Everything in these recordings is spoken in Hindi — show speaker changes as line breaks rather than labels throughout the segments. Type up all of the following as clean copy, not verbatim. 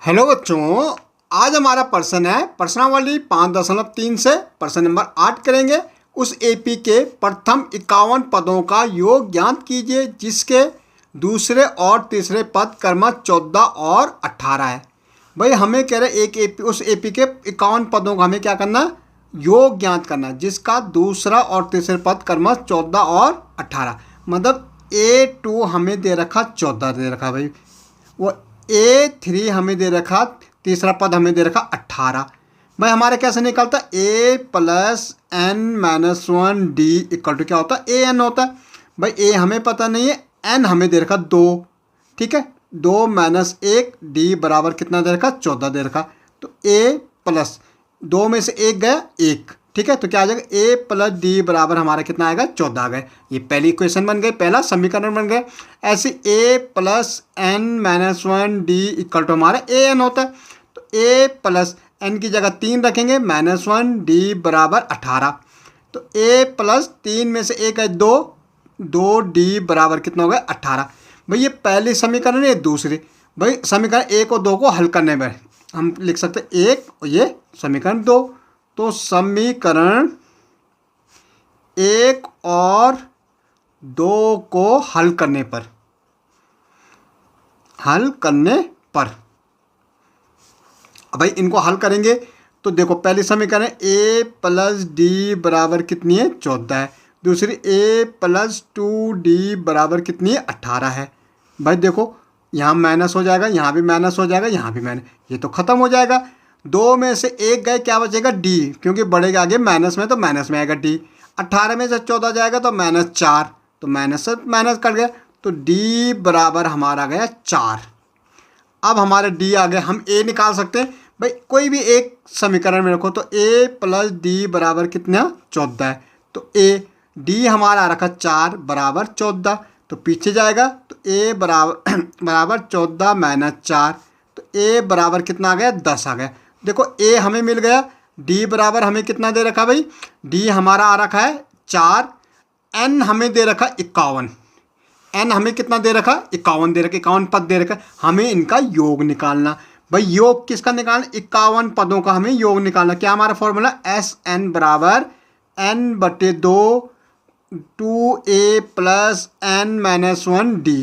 हेलो बच्चों, आज हमारा प्रश्न है प्रश्नावली 5.3 से प्रश्न नंबर 8 करेंगे। उस एपी के प्रथम 51 पदों का योग ज्ञात कीजिए जिसके दूसरे और तीसरे पद क्रमशः 14 और 18 है। भाई हमें कह रहे एक एपी उस एपी के 51 पदों का हमें क्या करना है, योग ज्ञात करना है जिसका दूसरा और तीसरे पद क्रमशः 14 और 18। मतलब A2 हमें दे रखा 14 दे रखा भाई, वो A3 हमें दे रखा, तीसरा पद हमें दे रखा 18। भाई हमारे कैसे निकलता है, A plus n minus 1 d equal to क्या होता है, ए एन होता है। भाई ए हमें पता नहीं है, एन हमें दे रखा 2, ठीक है, 2 माइनस 1 डी बराबर कितना दे रखा, 14 दे रखा। तो A प्लस 2 में से 1 गया 1, ठीक है, तो क्या आ जाएगा A प्लस डी बराबर हमारा कितना आएगा, 14 आ गए। ये पहली इक्वेशन बन गई, पहला समीकरण बन गया। ऐसे A plus n minus 1 d equal to हमारा ए एन होता है। तो A प्लस एन की जगह 3 रखेंगे, माइनस 1 डी बराबर 18। तो A प्लस 3 में से 1 है 2, 2 डी बराबर कितना हो गया 18। भाई ये पहली समीकरण है, दूसरी। भाई समीकरण 1 और 2 को हल करने में हम लिख सकते हैं 1 और ये समीकरण 2। तो समीकरण 1 और 2 को हल करने पर भाई इनको हल करेंगे तो देखो पहली समीकरण A प्लस डी बराबर कितनी है, 14 है। दूसरी A प्लस 2 डी बराबर कितनी है, 18 है। भाई देखो यहाँ माइनस हो जाएगा, यहाँ भी माइनस हो जाएगा, यहाँ भी माइनस, ये तो ख़त्म हो जाएगा। 2 में से 1 गए, क्या बचेगा डी, क्योंकि बढ़ेगा आगे माइनस में तो माइनस में आएगा डी। 18 में से 14 जाएगा तो माइनस 4, तो माइनस से माइनस कट गया, तो डी बराबर हमारा गया 4। अब हमारे डी आ गए, हम ए निकाल सकते हैं। भाई कोई भी एक समीकरण में रखो तो A प्लस डी बराबर कितना, 14 है। तो ए डी हमारा रखा 4 बराबर 14, तो पीछे जाएगा तो A बराबर 14 माइनस 4, तो A बराबर कितना आ गया, 10 आ गया। देखो A हमें मिल गया, D बराबर हमें कितना दे रखा भाई, D हमारा आ रखा है 4, N हमें दे रखा 51, N हमें कितना दे रखा, 51 दे रखा, 51 पद दे रखा। हमें इनका योग निकालना। भाई योग किसका निकालना, 51 पदों का हमें योग निकालना। क्या हमारा फॉर्मूला, SN बराबर N/2 2A plus N minus 1 D.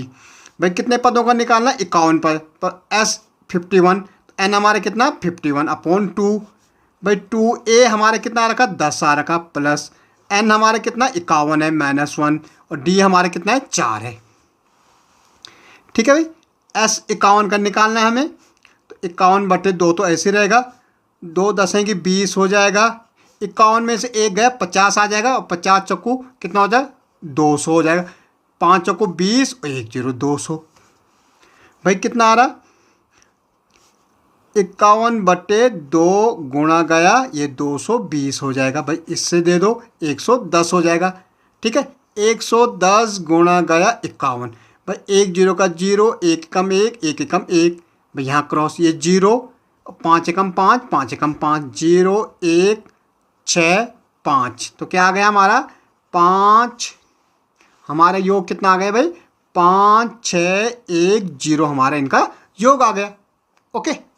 भाई कितने पदों का निकालना, 51 पद पर S 51, N हमारे कितना 51/2। भाई 2A हमारे कितना आ रखा, 10 आ रखा, प्लस N हमारे कितना 51 है माइनस 1, और D हमारे कितना है 4 है। ठीक है भाई, S 51 का निकालना है हमें, तो 51/2 तो ऐसे रहेगा, 2 10 की 20 हो जाएगा। 51 में से 1 गया 50 आ जाएगा, और 50 चक्कू कितना हो जाएगा, 200 हो जाएगा। 5 चक्कू 20 और 1 0 200। भाई कितना आ रहा, 51/2 गुणा गया ये 220 हो जाएगा। भाई इससे दे दो 110 हो जाएगा। ठीक है, 110 गुणा गया 51। भाई 1 0 का 0, 1 कम 1, 1 कम 1। भाई यहाँ क्रॉस ये 0, 5 एकम 5, 5 एकम 5, 0 1 6 5। तो क्या आ गया हमारा 5, हमारा योग कितना आ गया भाई, 5 6 1 0 हमारा इनका योग आ गया। ओके।